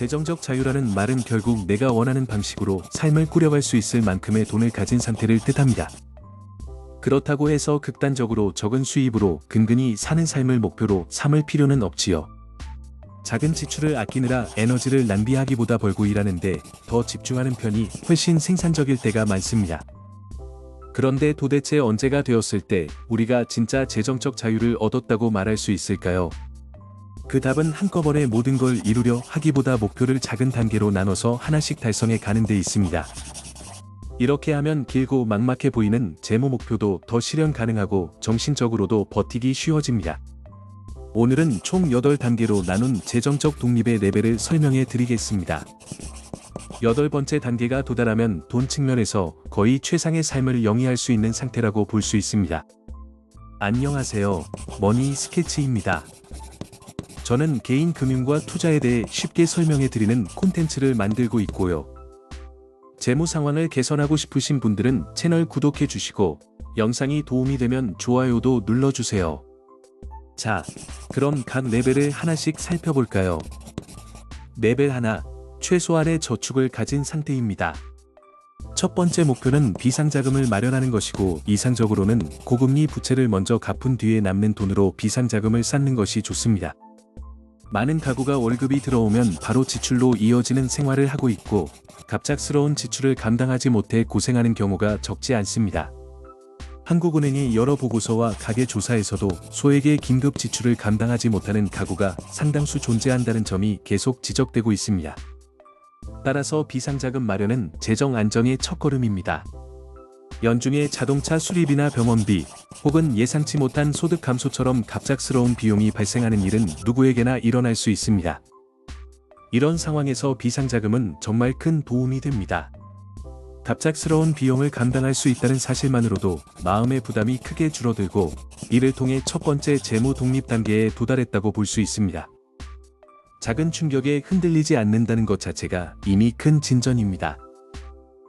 재정적 자유라는 말은 결국 내가 원하는 방식으로 삶을 꾸려갈 수 있을 만큼의 돈을 가진 상태를 뜻합니다. 그렇다고 해서 극단적으로 적은 수입으로 근근히 사는 삶을 목표로 삼을 필요는 없지요. 작은 지출을 아끼느라 에너지를 낭비하기보다 벌고 일하는데 더 집중하는 편이 훨씬 생산적일 때가 많습니다. 그런데 도대체 언제가 되었을 때 우리가 진짜 재정적 자유를 얻었다고 말할 수 있을까요? 그 답은 한꺼번에 모든 걸 이루려 하기보다 목표를 작은 단계로 나눠서 하나씩 달성해 가는 데 있습니다. 이렇게 하면 길고 막막해 보이는 재무 목표도 더 실현 가능하고 정신적으로도 버티기 쉬워집니다. 오늘은 총 8단계로 나눈 재정적 독립의 레벨을 설명해 드리겠습니다. 8번째 단계가 도달하면 돈 측면에서 거의 최상의 삶을 영위할 수 있는 상태라고 볼 수 있습니다. 안녕하세요. 머니 스케치입니다. 저는 개인 금융과 투자에 대해 쉽게 설명해 드리는 콘텐츠를 만들고 있고요. 재무 상황을 개선하고 싶으신 분들은 채널 구독해 주시고 영상이 도움이 되면 좋아요도 눌러주세요. 자, 그럼 각 레벨을 하나씩 살펴볼까요? 레벨 1. 최소한의 저축을 가진 상태입니다. 첫 번째 목표는 비상자금을 마련하는 것이고 이상적으로는 고금리 부채를 먼저 갚은 뒤에 남는 돈으로 비상자금을 쌓는 것이 좋습니다. 많은 가구가 월급이 들어오면 바로 지출로 이어지는 생활을 하고 있고 갑작스러운 지출을 감당하지 못해 고생하는 경우가 적지 않습니다. 한국은행의 여러 보고서와 가계 조사에서도 소액의 긴급 지출을 감당하지 못하는 가구가 상당수 존재한다는 점이 계속 지적되고 있습니다. 따라서 비상자금 마련은 재정 안정의 첫걸음입니다. 연중에 자동차 수리비나 병원비, 혹은 예상치 못한 소득 감소처럼 갑작스러운 비용이 발생하는 일은 누구에게나 일어날 수 있습니다. 이런 상황에서 비상자금은 정말 큰 도움이 됩니다. 갑작스러운 비용을 감당할 수 있다는 사실만으로도 마음의 부담이 크게 줄어들고 이를 통해 첫 번째 재무 독립 단계에 도달했다고 볼 수 있습니다. 작은 충격에 흔들리지 않는다는 것 자체가 이미 큰 진전입니다.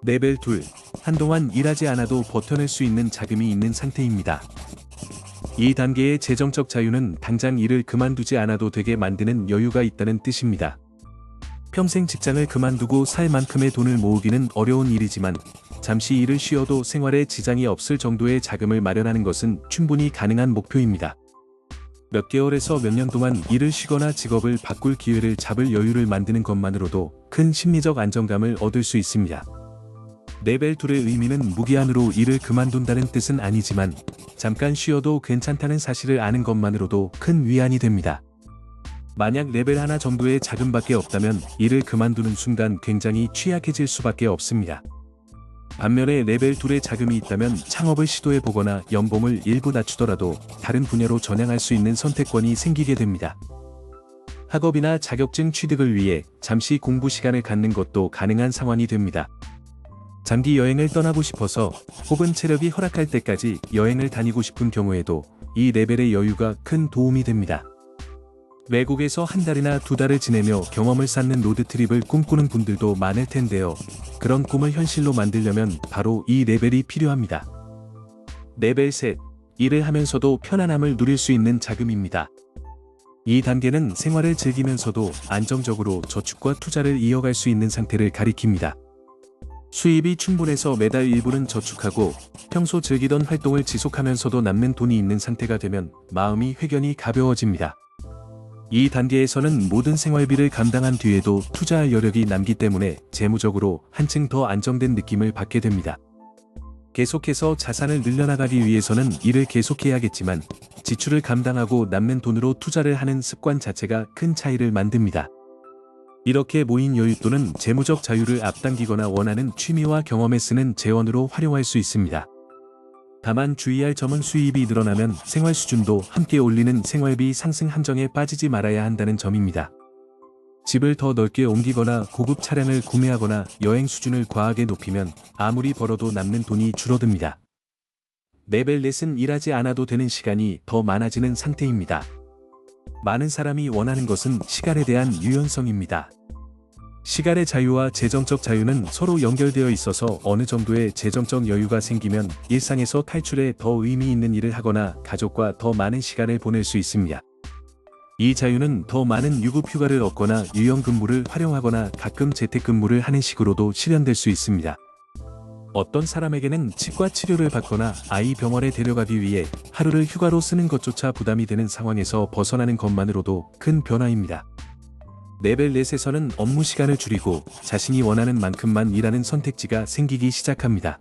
레벨 2. 한동안 일하지 않아도 버텨낼 수 있는 자금이 있는 상태입니다. 이 단계의 재정적 자유는 당장 일을 그만두지 않아도 되게 만드는 여유가 있다는 뜻입니다. 평생 직장을 그만두고 살 만큼의 돈을 모으기는 어려운 일이지만 잠시 일을 쉬어도 생활에 지장이 없을 정도의 자금을 마련하는 것은 충분히 가능한 목표입니다. 몇 개월에서 몇 년 동안 일을 쉬거나 직업을 바꿀 기회를 잡을 여유를 만드는 것만으로도 큰 심리적 안정감을 얻을 수 있습니다. 레벨 2의 의미는 무기한으로 일을 그만둔다는 뜻은 아니지만 잠깐 쉬어도 괜찮다는 사실을 아는 것만으로도 큰 위안이 됩니다. 만약 레벨 1 정도의 자금밖에 없다면 일을 그만두는 순간 굉장히 취약해질 수밖에 없습니다. 반면에 레벨 2의 자금이 있다면 창업을 시도해보거나 연봉을 일부 낮추더라도 다른 분야로 전향할 수 있는 선택권이 생기게 됩니다. 학업이나 자격증 취득을 위해 잠시 공부 시간을 갖는 것도 가능한 상황이 됩니다. 장기 여행을 떠나고 싶어서 혹은 체력이 허락할 때까지 여행을 다니고 싶은 경우에도 이 레벨의 여유가 큰 도움이 됩니다. 외국에서 한 달이나 2달을 지내며 경험을 쌓는 로드트립을 꿈꾸는 분들도 많을 텐데요. 그런 꿈을 현실로 만들려면 바로 이 레벨이 필요합니다. 레벨 3. 일을 하면서도 편안함을 누릴 수 있는 자금입니다. 이 단계는 생활을 즐기면서도 안정적으로 저축과 투자를 이어갈 수 있는 상태를 가리킵니다. 수입이 충분해서 매달 일부는 저축하고 평소 즐기던 활동을 지속하면서도 남는 돈이 있는 상태가 되면 마음이 회견이 가벼워집니다. 이 단계에서는 모든 생활비를 감당한 뒤에도 투자할 여력이 남기 때문에 재무적으로 한층 더 안정된 느낌을 받게 됩니다. 계속해서 자산을 늘려나가기 위해서는 일을 계속해야겠지만 지출을 감당하고 남는 돈으로 투자를 하는 습관 자체가 큰 차이를 만듭니다. 이렇게 모인 여윳돈은 재무적 자유를 앞당기거나 원하는 취미와 경험에 쓰는 재원으로 활용할 수 있습니다. 다만 주의할 점은 수입이 늘어나면 생활 수준도 함께 올리는 생활비 상승 함정에 빠지지 말아야 한다는 점입니다. 집을 더 넓게 옮기거나 고급 차량을 구매하거나 여행 수준을 과하게 높이면 아무리 벌어도 남는 돈이 줄어듭니다. 레벨 4은 일하지 않아도 되는 시간이 더 많아지는 상태입니다. 많은 사람이 원하는 것은 시간에 대한 유연성입니다. 시간의 자유와 재정적 자유는 서로 연결되어 있어서 어느 정도의 재정적 여유가 생기면 일상에서 탈출해 더 의미 있는 일을 하거나 가족과 더 많은 시간을 보낼 수 있습니다. 이 자유는 더 많은 유급휴가를 얻거나 유연근무를 활용하거나 가끔 재택근무를 하는 식으로도 실현될 수 있습니다. 어떤 사람에게는 치과 치료를 받거나 아이 병원에 데려가기 위해 하루를 휴가로 쓰는 것조차 부담이 되는 상황에서 벗어나는 것만으로도 큰 변화입니다. 레벨 4에서는 업무 시간을 줄이고 자신이 원하는 만큼만 일하는 선택지가 생기기 시작합니다.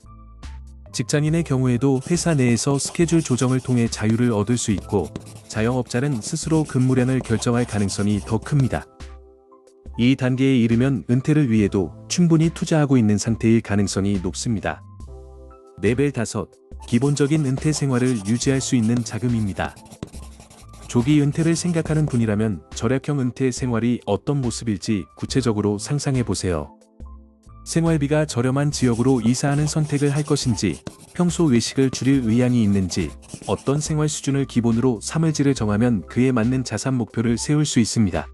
직장인의 경우에도 회사 내에서 스케줄 조정을 통해 자유를 얻을 수 있고, 자영업자는 스스로 근무량을 결정할 가능성이 더 큽니다. 이 단계에 이르면 은퇴를 위해도 충분히 투자하고 있는 상태일 가능성이 높습니다. 레벨 5, 기본적인 은퇴 생활을 유지할 수 있는 자금입니다. 조기 은퇴를 생각하는 분이라면 절약형 은퇴 생활이 어떤 모습일지 구체적으로 상상해 보세요. 생활비가 저렴한 지역으로 이사하는 선택을 할 것인지, 평소 외식을 줄일 의향이 있는지, 어떤 생활 수준을 기본으로 삼을지를 정하면 그에 맞는 자산 목표를 세울 수 있습니다.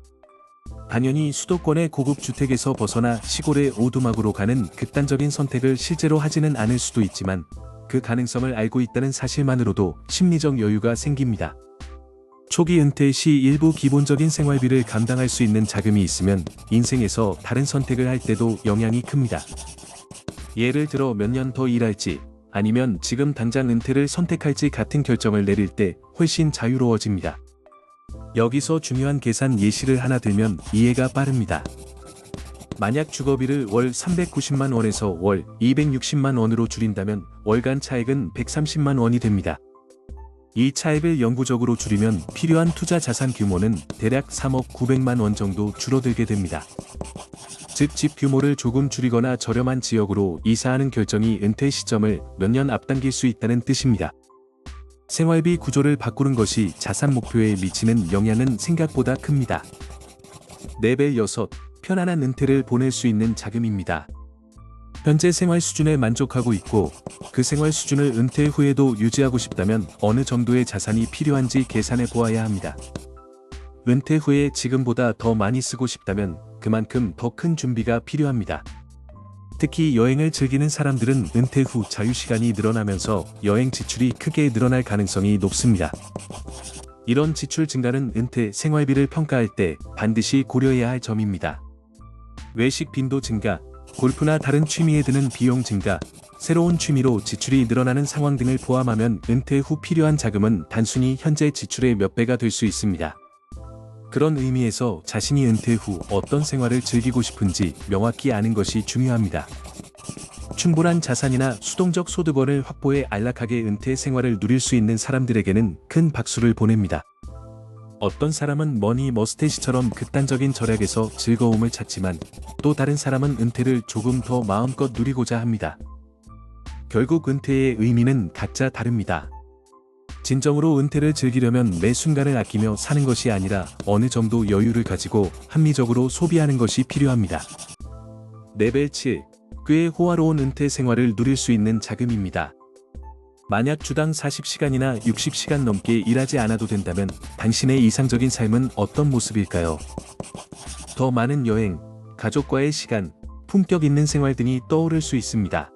당연히 수도권의 고급 주택에서 벗어나 시골의 오두막으로 가는 극단적인 선택을 실제로 하지는 않을 수도 있지만, 그 가능성을 알고 있다는 사실만으로도 심리적 여유가 생깁니다. 초기 은퇴 시 일부 기본적인 생활비를 감당할 수 있는 자금이 있으면 인생에서 다른 선택을 할 때도 영향이 큽니다. 예를 들어 몇 년 더 일할지, 아니면 지금 당장 은퇴를 선택할지 같은 결정을 내릴 때 훨씬 자유로워집니다. 여기서 중요한 계산 예시를 하나 들면 이해가 빠릅니다. 만약 주거비를 월 390만 원에서 월 260만 원으로 줄인다면 월간 차액은 130만 원이 됩니다. 이 차액을 영구적으로 줄이면 필요한 투자 자산 규모는 대략 3억 900만 원 정도 줄어들게 됩니다. 즉 집 규모를 조금 줄이거나 저렴한 지역으로 이사하는 결정이 은퇴 시점을 몇 년 앞당길 수 있다는 뜻입니다. 생활비 구조를 바꾸는 것이 자산 목표에 미치는 영향은 생각보다 큽니다. 레벨 6, 편안한 은퇴를 보낼 수 있는 자금입니다. 현재 생활 수준에 만족하고 있고 그 생활 수준을 은퇴 후에도 유지하고 싶다면 어느 정도의 자산이 필요한지 계산해 보아야 합니다. 은퇴 후에 지금보다 더 많이 쓰고 싶다면 그만큼 더 큰 준비가 필요합니다. 특히 여행을 즐기는 사람들은 은퇴 후 자유시간이 늘어나면서 여행 지출이 크게 늘어날 가능성이 높습니다. 이런 지출 증가는 은퇴 생활비를 평가할 때 반드시 고려해야 할 점입니다. 외식 빈도 증가, 골프나 다른 취미에 드는 비용 증가, 새로운 취미로 지출이 늘어나는 상황 등을 포함하면 은퇴 후 필요한 자금은 단순히 현재 지출의 몇 배가 될 수 있습니다. 그런 의미에서 자신이 은퇴 후 어떤 생활을 즐기고 싶은지 명확히 아는 것이 중요합니다. 충분한 자산이나 수동적 소득원을 확보해 안락하게 은퇴 생활을 누릴 수 있는 사람들에게는 큰 박수를 보냅니다. 어떤 사람은 머니 머스테시처럼 극단적인 절약에서 즐거움을 찾지만 또 다른 사람은 은퇴를 조금 더 마음껏 누리고자 합니다. 결국 은퇴의 의미는 각자 다릅니다. 진정으로 은퇴를 즐기려면 매 순간을 아끼며 사는 것이 아니라 어느 정도 여유를 가지고 합리적으로 소비하는 것이 필요합니다. 레벨 7, 꽤 호화로운 은퇴 생활을 누릴 수 있는 자금입니다. 만약 주당 40시간이나 60시간 넘게 일하지 않아도 된다면 당신의 이상적인 삶은 어떤 모습일까요? 더 많은 여행, 가족과의 시간, 품격 있는 생활 등이 떠오를 수 있습니다.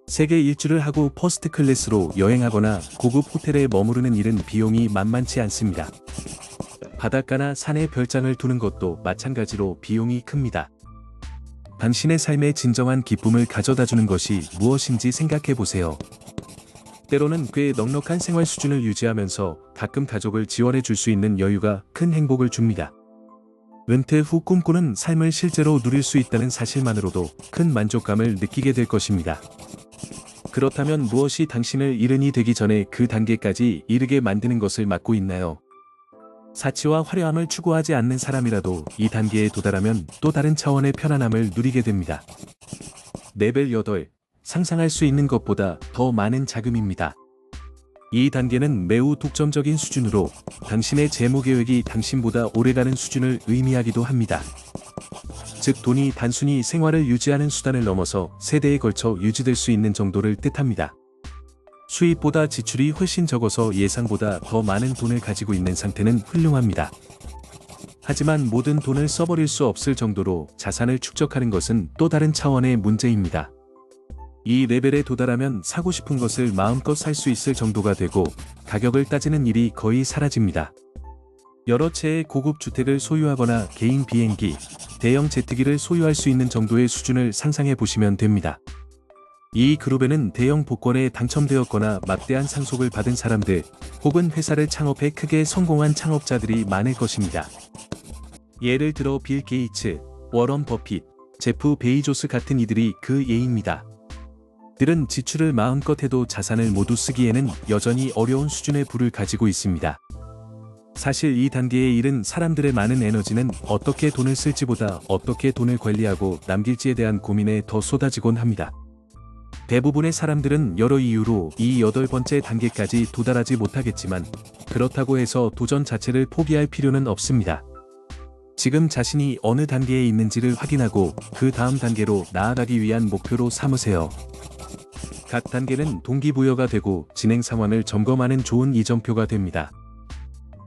세계 일주를 하고 퍼스트 클래스로 여행하거나 고급 호텔에 머무르는 일은 비용이 만만치 않습니다. 바닷가나 산에 별장을 두는 것도 마찬가지로 비용이 큽니다. 당신의 삶에 진정한 기쁨을 가져다주는 것이 무엇인지 생각해 보세요. 때로는 꽤 넉넉한 생활 수준을 유지하면서 가끔 가족을 지원해 줄 수 있는 여유가 큰 행복을 줍니다. 은퇴 후 꿈꾸는 삶을 실제로 누릴 수 있다는 사실만으로도 큰 만족감을 느끼게 될 것입니다. 그렇다면 무엇이 당신을 이른이 되기 전에 그 단계까지 이르게 만드는 것을 막고 있나요? 사치와 화려함을 추구하지 않는 사람이라도 이 단계에 도달하면 또 다른 차원의 편안함을 누리게 됩니다. 레벨 8, 상상할 수 있는 것보다 더 많은 자금입니다. 이 단계는 매우 독점적인 수준으로 당신의 재무 계획이 당신보다 오래가는 수준을 의미하기도 합니다. 즉 돈이 단순히 생활을 유지하는 수단을 넘어서 세대에 걸쳐 유지될 수 있는 정도를 뜻합니다. 수입보다 지출이 훨씬 적어서 예상보다 더 많은 돈을 가지고 있는 상태는 훌륭합니다. 하지만 모든 돈을 써버릴 수 없을 정도로 자산을 축적하는 것은 또 다른 차원의 문제입니다. 이 레벨에 도달하면 사고 싶은 것을 마음껏 살 수 있을 정도가 되고 가격을 따지는 일이 거의 사라집니다. 여러 채의 고급 주택을 소유하거나 개인 비행기, 대형 제트기를 소유할 수 있는 정도의 수준을 상상해 보시면 됩니다. 이 그룹에는 대형 복권에 당첨되었거나 막대한 상속을 받은 사람들, 혹은 회사를 창업해 크게 성공한 창업자들이 많을 것입니다. 예를 들어 빌 게이츠, 워런 버핏, 제프 베이조스 같은 이들이 그 예입니다. 들은 지출을 마음껏 해도 자산을 모두 쓰기에는 여전히 어려운 수준의 부를 가지고 있습니다. 사실 이 단계에 이른 사람들의 많은 에너지는 어떻게 돈을 쓸지보다 어떻게 돈을 관리하고 남길지에 대한 고민에 더 쏟아지곤 합니다. 대부분의 사람들은 여러 이유로 이 8번째 단계까지 도달하지 못하겠지만 그렇다고 해서 도전 자체를 포기할 필요는 없습니다. 지금 자신이 어느 단계에 있는지를 확인하고 그 다음 단계로 나아가기 위한 목표로 삼으세요. 각 단계는 동기부여가 되고 진행 상황을 점검하는 좋은 이정표가 됩니다.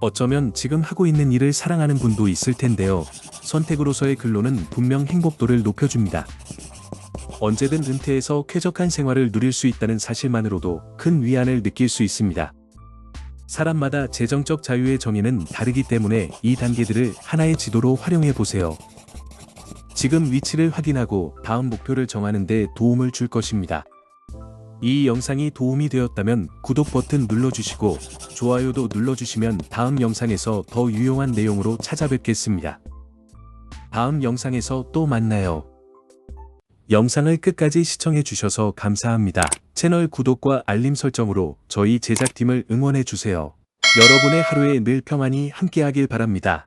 어쩌면 지금 하고 있는 일을 사랑하는 분도 있을 텐데요. 선택으로서의 근로는 분명 행복도를 높여줍니다. 언제든 은퇴해서 쾌적한 생활을 누릴 수 있다는 사실만으로도 큰 위안을 느낄 수 있습니다. 사람마다 재정적 자유의 정의는 다르기 때문에 이 단계들을 하나의 지도로 활용해 보세요. 지금 위치를 확인하고 다음 목표를 정하는 데 도움을 줄 것입니다. 이 영상이 도움이 되었다면 구독 버튼 눌러주시고 좋아요도 눌러주시면 다음 영상에서 더 유용한 내용으로 찾아뵙겠습니다. 다음 영상에서 또 만나요. 영상을 끝까지 시청해 주셔서 감사합니다. 채널 구독과 알림 설정으로 저희 제작팀을 응원해 주세요. 여러분의 하루에 늘 평안이 함께하길 바랍니다.